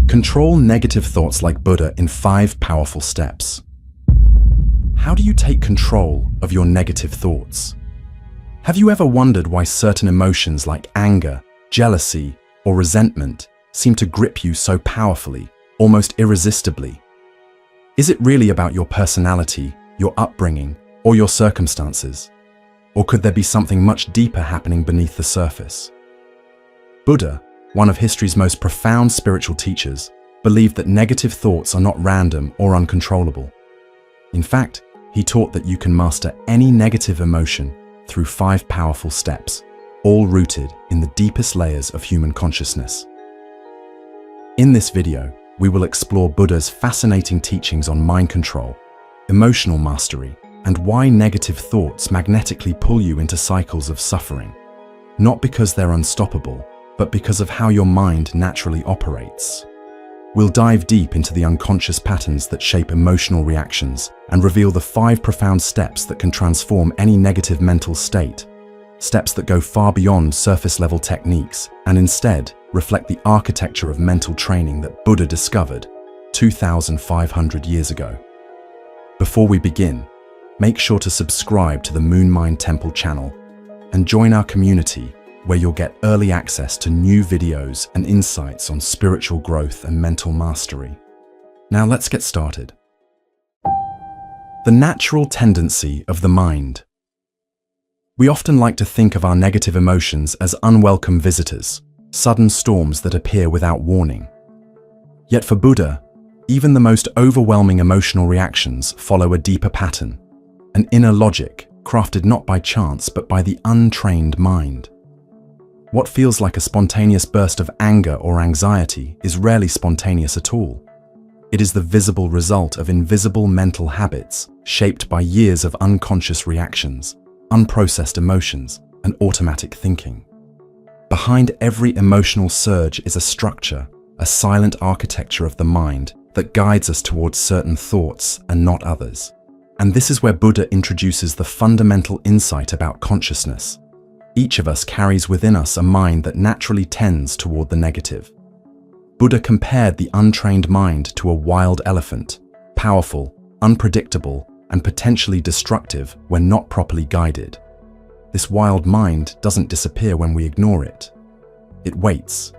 Control negative thoughts like Buddha in 5 powerful steps. How do you take control of your negative thoughts? Have you ever wondered why certain emotions like anger, jealousy, or resentment seem to grip you so powerfully, almost irresistibly? Is it really about your personality, your upbringing, or your circumstances? Or could there be something much deeper happening beneath the surface? Buddha, one of history's most profound spiritual teachers, believed that negative thoughts are not random or uncontrollable. In fact, he taught that you can master any negative emotion through 5 powerful steps, all rooted in the deepest layers of human consciousness. In this video, we will explore Buddha's fascinating teachings on mind control, emotional mastery, and why negative thoughts magnetically pull you into cycles of suffering, not because they're unstoppable, but because of how your mind naturally operates. We'll dive deep into the unconscious patterns that shape emotional reactions and reveal the 5 profound steps that can transform any negative mental state. Steps that go far beyond surface-level techniques and instead reflect the architecture of mental training that Buddha discovered 2,500 years ago. Before we begin, make sure to subscribe to the Moon Mind Temple channel and join our community where you'll get early access to new videos and insights on spiritual growth and mental mastery. Now let's get started. The natural tendency of the mind. We often like to think of our negative emotions as unwelcome visitors, sudden storms that appear without warning. Yet for Buddha, even the most overwhelming emotional reactions follow a deeper pattern, an inner logic crafted not by chance but by the untrained mind. What feels like a spontaneous burst of anger or anxiety is rarely spontaneous at all. It is the visible result of invisible mental habits shaped by years of unconscious reactions, unprocessed emotions, and automatic thinking. Behind every emotional surge is a structure, a silent architecture of the mind that guides us towards certain thoughts and not others. And this is where Buddha introduces the fundamental insight about consciousness. Each of us carries within us a mind that naturally tends toward the negative. Buddha compared the untrained mind to a wild elephant, powerful, unpredictable, and potentially destructive when not properly guided. This wild mind doesn't disappear when we ignore it. It waits.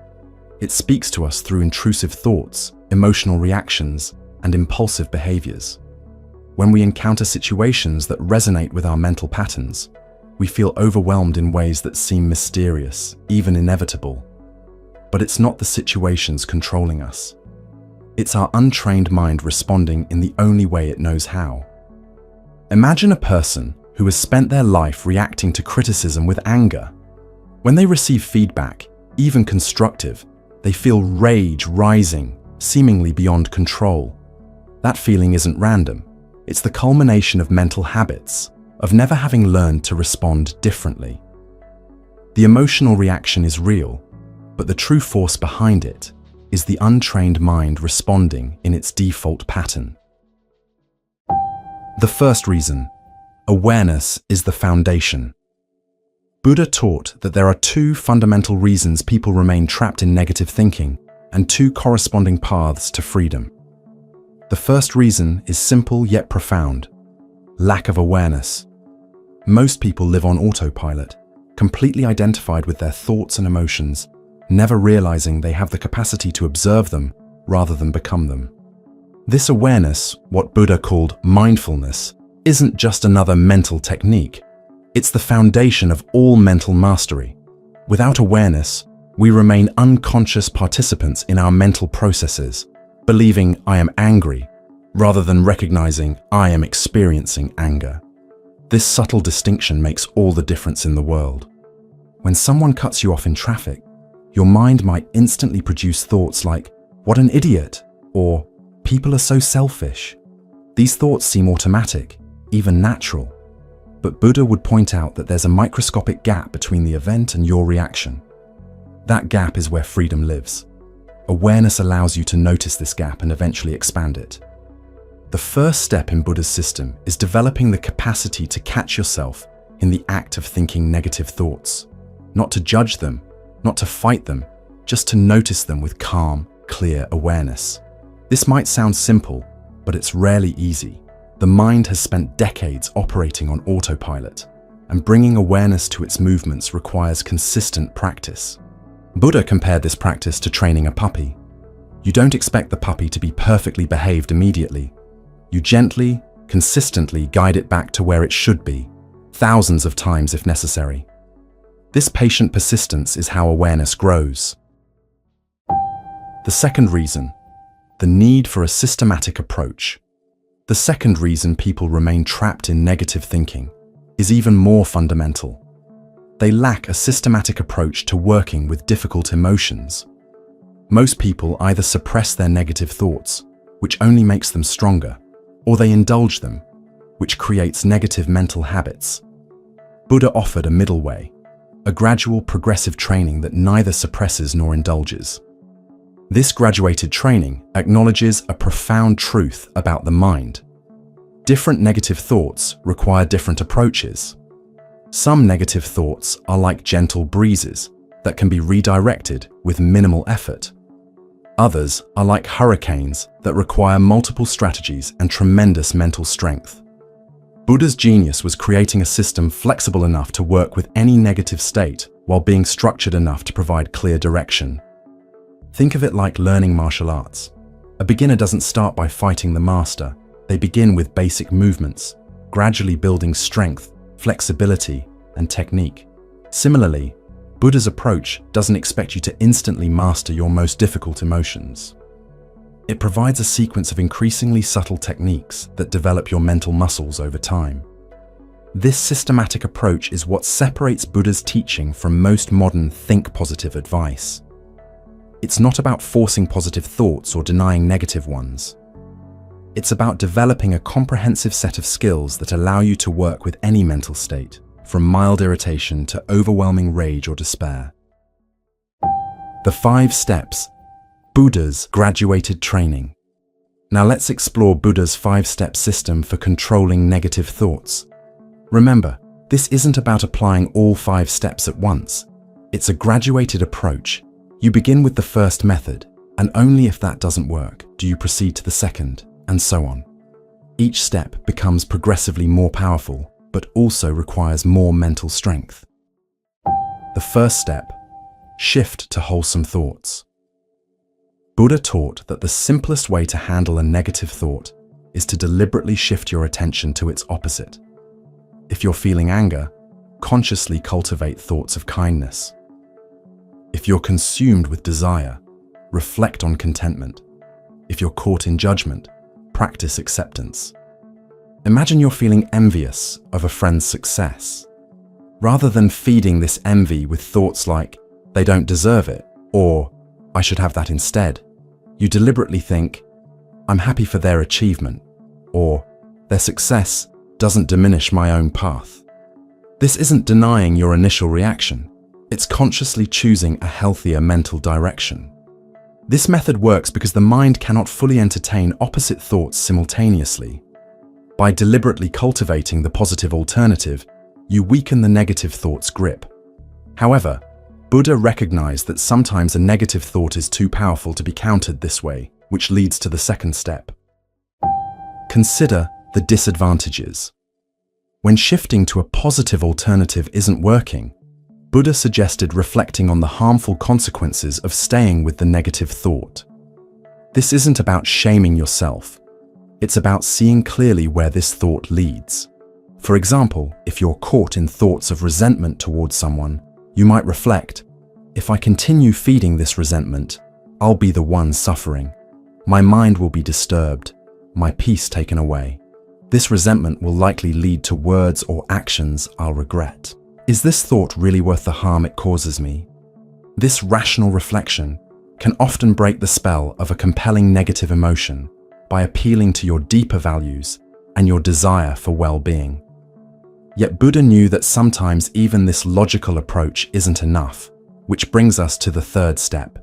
It speaks to us through intrusive thoughts, emotional reactions, and impulsive behaviors. When we encounter situations that resonate with our mental patterns, we feel overwhelmed in ways that seem mysterious, even inevitable. But it's not the situations controlling us. It's our untrained mind responding in the only way it knows how. Imagine a person who has spent their life reacting to criticism with anger. When they receive feedback, even constructive, they feel rage rising, seemingly beyond control. That feeling isn't random. It's the culmination of mental habits, of never having learned to respond differently. The emotional reaction is real, but the true force behind it is the untrained mind responding in its default pattern. The first reason, awareness is the foundation. Buddha taught that there are 2 fundamental reasons people remain trapped in negative thinking and 2 corresponding paths to freedom. The first reason is simple yet profound: lack of awareness. Most people live on autopilot, completely identified with their thoughts and emotions, never realizing they have the capacity to observe them rather than become them. This awareness, what Buddha called mindfulness, isn't just another mental technique. It's the foundation of all mental mastery. Without awareness, we remain unconscious participants in our mental processes, believing I am angry, rather than recognizing I am experiencing anger. This subtle distinction makes all the difference in the world. When someone cuts you off in traffic, your mind might instantly produce thoughts like, "What an idiot," or "People are so selfish." These thoughts seem automatic, even natural. But Buddha would point out that there's a microscopic gap between the event and your reaction. That gap is where freedom lives. Awareness allows you to notice this gap and eventually expand it. The first step in Buddha's system is developing the capacity to catch yourself in the act of thinking negative thoughts. Not to judge them, not to fight them, just to notice them with calm, clear awareness. This might sound simple, but it's rarely easy. The mind has spent decades operating on autopilot, and bringing awareness to its movements requires consistent practice. Buddha compared this practice to training a puppy. You don't expect the puppy to be perfectly behaved immediately. You gently, consistently guide it back to where it should be, thousands of times if necessary. This patient persistence is how awareness grows. The second reason, the need for a systematic approach. The second reason people remain trapped in negative thinking is even more fundamental. They lack a systematic approach to working with difficult emotions. Most people either suppress their negative thoughts, which only makes them stronger, or they indulge them, which creates negative mental habits. Buddha offered a middle way, a gradual progressive training that neither suppresses nor indulges. This graduated training acknowledges a profound truth about the mind. Different negative thoughts require different approaches. Some negative thoughts are like gentle breezes that can be redirected with minimal effort. Others are like hurricanes that require multiple strategies and tremendous mental strength. Buddha's genius was creating a system flexible enough to work with any negative state while being structured enough to provide clear direction. Think of it like learning martial arts. A beginner doesn't start by fighting the master. They begin with basic movements, gradually building strength, flexibility, and technique. Similarly, Buddha's approach doesn't expect you to instantly master your most difficult emotions. It provides a sequence of increasingly subtle techniques that develop your mental muscles over time. This systematic approach is what separates Buddha's teaching from most modern think positive advice. It's not about forcing positive thoughts or denying negative ones. It's about developing a comprehensive set of skills that allow you to work with any mental state, from mild irritation to overwhelming rage or despair. The 5 steps, Buddha's graduated training. Now let's explore Buddha's 5-step system for controlling negative thoughts. Remember, this isn't about applying all 5 steps at once. It's a graduated approach. You begin with the first method, and only if that doesn't work do you proceed to the second, and so on. Each step becomes progressively more powerful, but also requires more mental strength. The first step, shift to wholesome thoughts. Buddha taught that the simplest way to handle a negative thought is to deliberately shift your attention to its opposite. If you're feeling anger, consciously cultivate thoughts of kindness. If you're consumed with desire, reflect on contentment. If you're caught in judgment, practice acceptance. Imagine you're feeling envious of a friend's success. Rather than feeding this envy with thoughts like, they don't deserve it, or I should have that instead, you deliberately think, I'm happy for their achievement, or their success doesn't diminish my own path. This isn't denying your initial reaction. It's consciously choosing a healthier mental direction. This method works because the mind cannot fully entertain opposite thoughts simultaneously. By deliberately cultivating the positive alternative, you weaken the negative thought's grip. However, Buddha recognized that sometimes a negative thought is too powerful to be countered this way, which leads to the second step. Consider the disadvantages. When shifting to a positive alternative isn't working, Buddha suggested reflecting on the harmful consequences of staying with the negative thought. This isn't about shaming yourself. It's about seeing clearly where this thought leads. For example, if you're caught in thoughts of resentment towards someone, you might reflect, if I continue feeding this resentment, I'll be the one suffering. My mind will be disturbed, my peace taken away. This resentment will likely lead to words or actions I'll regret. Is this thought really worth the harm it causes me? This rational reflection can often break the spell of a compelling negative emotion by appealing to your deeper values and your desire for well-being. Yet Buddha knew that sometimes even this logical approach isn't enough, which brings us to the third step.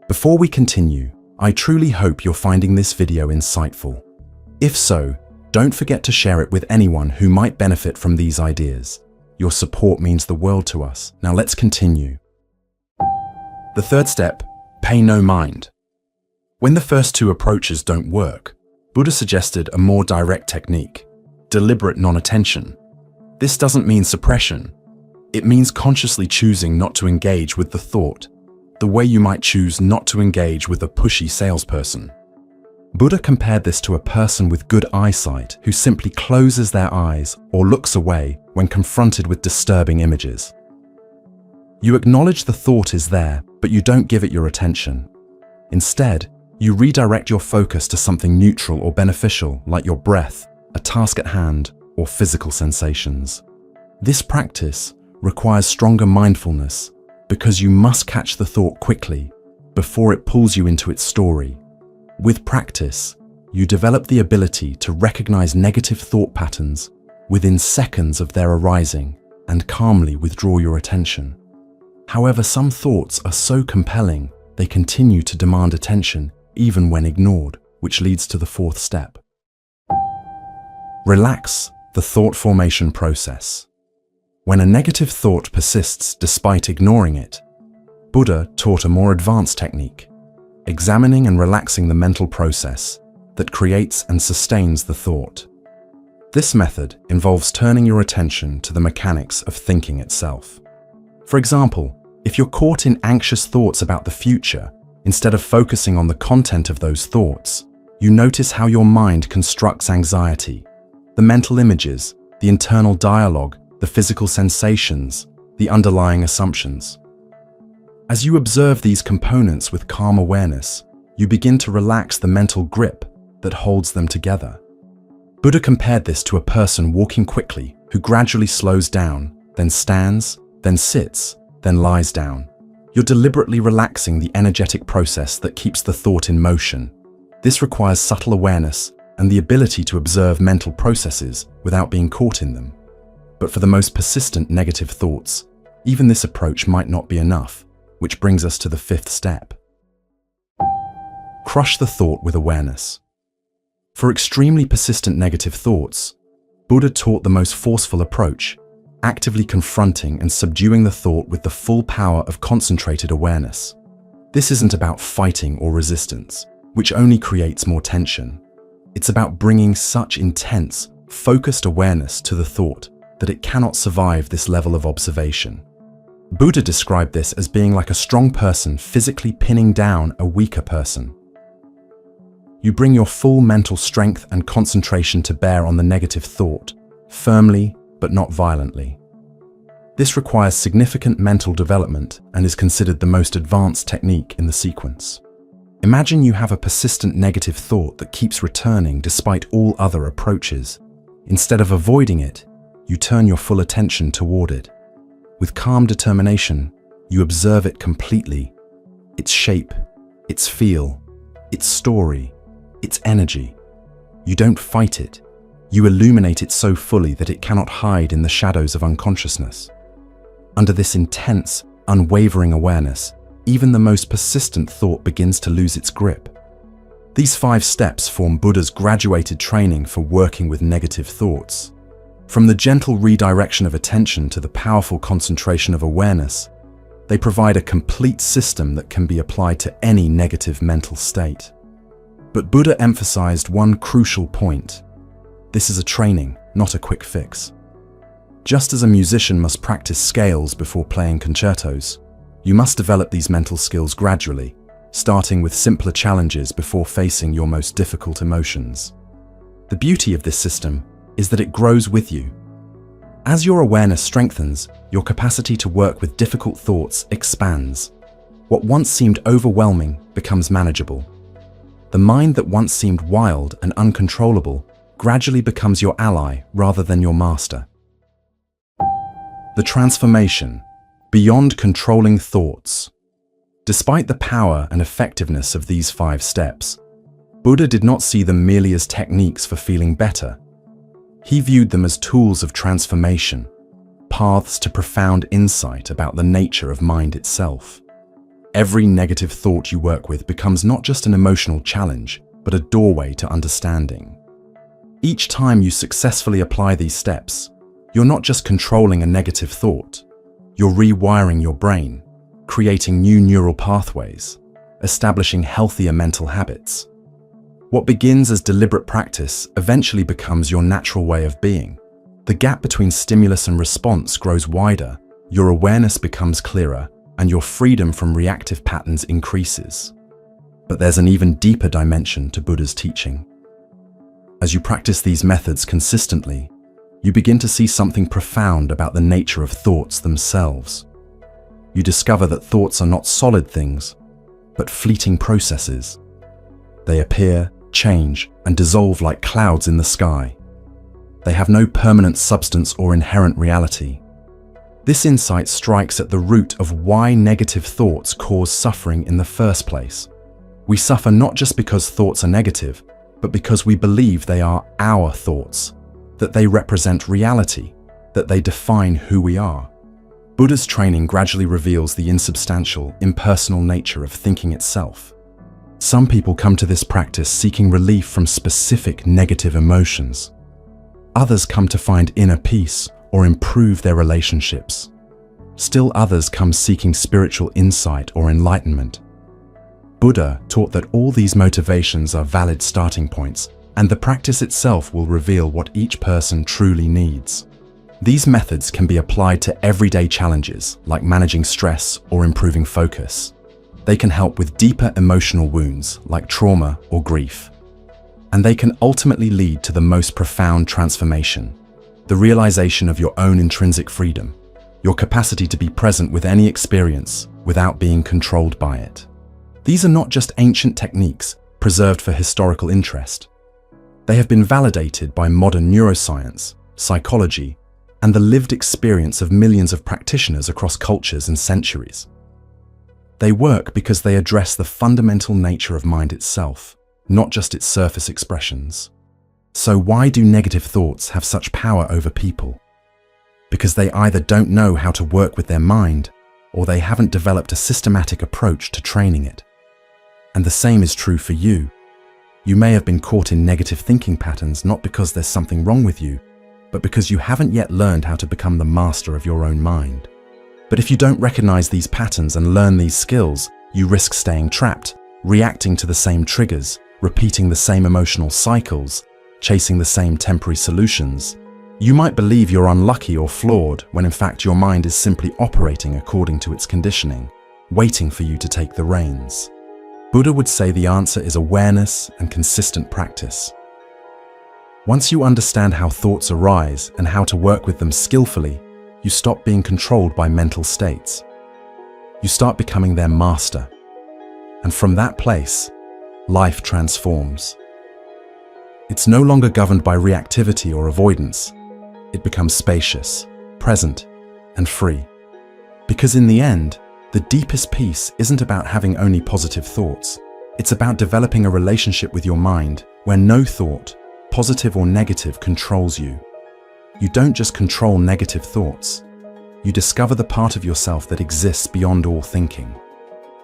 Before we continue, I truly hope you're finding this video insightful. If so, don't forget to share it with anyone who might benefit from these ideas. Your support means the world to us. Now let's continue. The third step, pay no mind. When the first two approaches don't work, Buddha suggested a more direct technique: deliberate non-attention. This doesn't mean suppression. It means consciously choosing not to engage with the thought, the way you might choose not to engage with a pushy salesperson. Buddha compared this to a person with good eyesight who simply closes their eyes or looks away when confronted with disturbing images. You acknowledge the thought is there, but you don't give it your attention. Instead, you redirect your focus to something neutral or beneficial, like your breath, a task at hand, or physical sensations. This practice requires stronger mindfulness because you must catch the thought quickly before it pulls you into its story. With practice, you develop the ability to recognize negative thought patterns within seconds of their arising and calmly withdraw your attention. However, some thoughts are so compelling they continue to demand attention even when ignored, which leads to the fourth step. Relax the thought formation process. When a negative thought persists despite ignoring it, Buddha taught a more advanced technique: examining and relaxing the mental process that creates and sustains the thought. This method involves turning your attention to the mechanics of thinking itself. For example, if you're caught in anxious thoughts about the future, instead of focusing on the content of those thoughts, you notice how your mind constructs anxiety, the mental images, the internal dialogue, the physical sensations, the underlying assumptions. As you observe these components with calm awareness, you begin to relax the mental grip that holds them together. Buddha compared this to a person walking quickly who gradually slows down, then stands, then sits, then lies down. You're deliberately relaxing the energetic process that keeps the thought in motion. This requires subtle awareness and the ability to observe mental processes without being caught in them. But for the most persistent negative thoughts, even this approach might not be enough, which brings us to the fifth step. Crush the thought with awareness. For extremely persistent negative thoughts, Buddha taught the most forceful approach: actively confronting and subduing the thought with the full power of concentrated awareness. This isn't about fighting or resistance, which only creates more tension. It's about bringing such intense, focused awareness to the thought that it cannot survive this level of observation. Buddha described this as being like a strong person physically pinning down a weaker person. You bring your full mental strength and concentration to bear on the negative thought, firmly but not violently. This requires significant mental development and is considered the most advanced technique in the sequence. Imagine you have a persistent negative thought that keeps returning despite all other approaches. Instead of avoiding it, you turn your full attention toward it. With calm determination, you observe it completely: its shape, its feel, its story, its energy. You don't fight it. You illuminate it so fully that it cannot hide in the shadows of unconsciousness. Under this intense, unwavering awareness, even the most persistent thought begins to lose its grip. These 5 steps form Buddha's graduated training for working with negative thoughts. From the gentle redirection of attention to the powerful concentration of awareness, they provide a complete system that can be applied to any negative mental state. But Buddha emphasized one crucial point: this is a training, not a quick fix. Just as a musician must practice scales before playing concertos, you must develop these mental skills gradually, starting with simpler challenges before facing your most difficult emotions. The beauty of this system is that it grows with you. As your awareness strengthens, your capacity to work with difficult thoughts expands. What once seemed overwhelming becomes manageable. The mind that once seemed wild and uncontrollable gradually becomes your ally rather than your master. The transformation, beyond controlling thoughts. Despite the power and effectiveness of these 5 steps, Buddha did not see them merely as techniques for feeling better. He viewed them as tools of transformation, paths to profound insight about the nature of mind itself. Every negative thought you work with becomes not just an emotional challenge, but a doorway to understanding. Each time you successfully apply these steps, you're not just controlling a negative thought, you're rewiring your brain, creating new neural pathways, establishing healthier mental habits. What begins as deliberate practice eventually becomes your natural way of being. The gap between stimulus and response grows wider, your awareness becomes clearer, and your freedom from reactive patterns increases. But there's an even deeper dimension to Buddha's teaching. As you practice these methods consistently, you begin to see something profound about the nature of thoughts themselves. You discover that thoughts are not solid things, but fleeting processes. They appear, change, and dissolve like clouds in the sky. They have no permanent substance or inherent reality. This insight strikes at the root of why negative thoughts cause suffering in the first place. We suffer not just because thoughts are negative, but because we believe they are our thoughts, that they represent reality, that they define who we are. Buddha's training gradually reveals the insubstantial, impersonal nature of thinking itself. Some people come to this practice seeking relief from specific negative emotions. Others come to find inner peace or improve their relationships. Still others come seeking spiritual insight or enlightenment. Buddha taught that all these motivations are valid starting points, and the practice itself will reveal what each person truly needs. These methods can be applied to everyday challenges like managing stress or improving focus. They can help with deeper emotional wounds like trauma or grief. And they can ultimately lead to the most profound transformation, the realization of your own intrinsic freedom, your capacity to be present with any experience without being controlled by it. These are not just ancient techniques preserved for historical interest. They have been validated by modern neuroscience, psychology, and the lived experience of millions of practitioners across cultures and centuries. They work because they address the fundamental nature of mind itself, not just its surface expressions. So why do negative thoughts have such power over people? Because they either don't know how to work with their mind, or they haven't developed a systematic approach to training it. And the same is true for you. You may have been caught in negative thinking patterns not because there's something wrong with you, but because you haven't yet learned how to become the master of your own mind. But if you don't recognize these patterns and learn these skills, you risk staying trapped, reacting to the same triggers, repeating the same emotional cycles, chasing the same temporary solutions. You might believe you're unlucky or flawed when in fact your mind is simply operating according to its conditioning, waiting for you to take the reins. Buddha would say the answer is awareness and consistent practice. Once you understand how thoughts arise and how to work with them skillfully, you stop being controlled by mental states. You start becoming their master. And from that place, life transforms. It's no longer governed by reactivity or avoidance. It becomes spacious, present, and free. Because in the end, the deepest peace isn't about having only positive thoughts. It's about developing a relationship with your mind where no thought, positive or negative, controls you. You don't just control negative thoughts. You discover the part of yourself that exists beyond all thinking.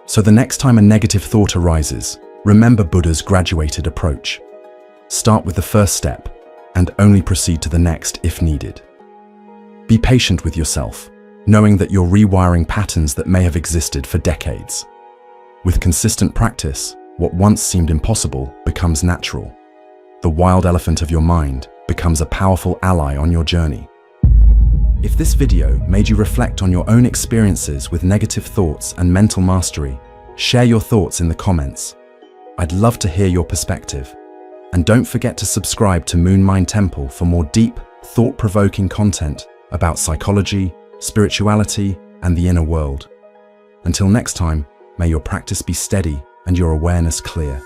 So the next time a negative thought arises, remember Buddha's graduated approach. Start with the first step and only proceed to the next if needed. Be patient with yourself, knowing that you're rewiring patterns that may have existed for decades. With consistent practice, what once seemed impossible becomes natural. The wild elephant of your mind becomes a powerful ally on your journey. If this video made you reflect on your own experiences with negative thoughts and mental mastery, share your thoughts in the comments. I'd love to hear your perspective. And don't forget to subscribe to Moon Mind Temple for more deep, thought-provoking content about psychology, spirituality, and the inner world. Until next time, may your practice be steady and your awareness clear.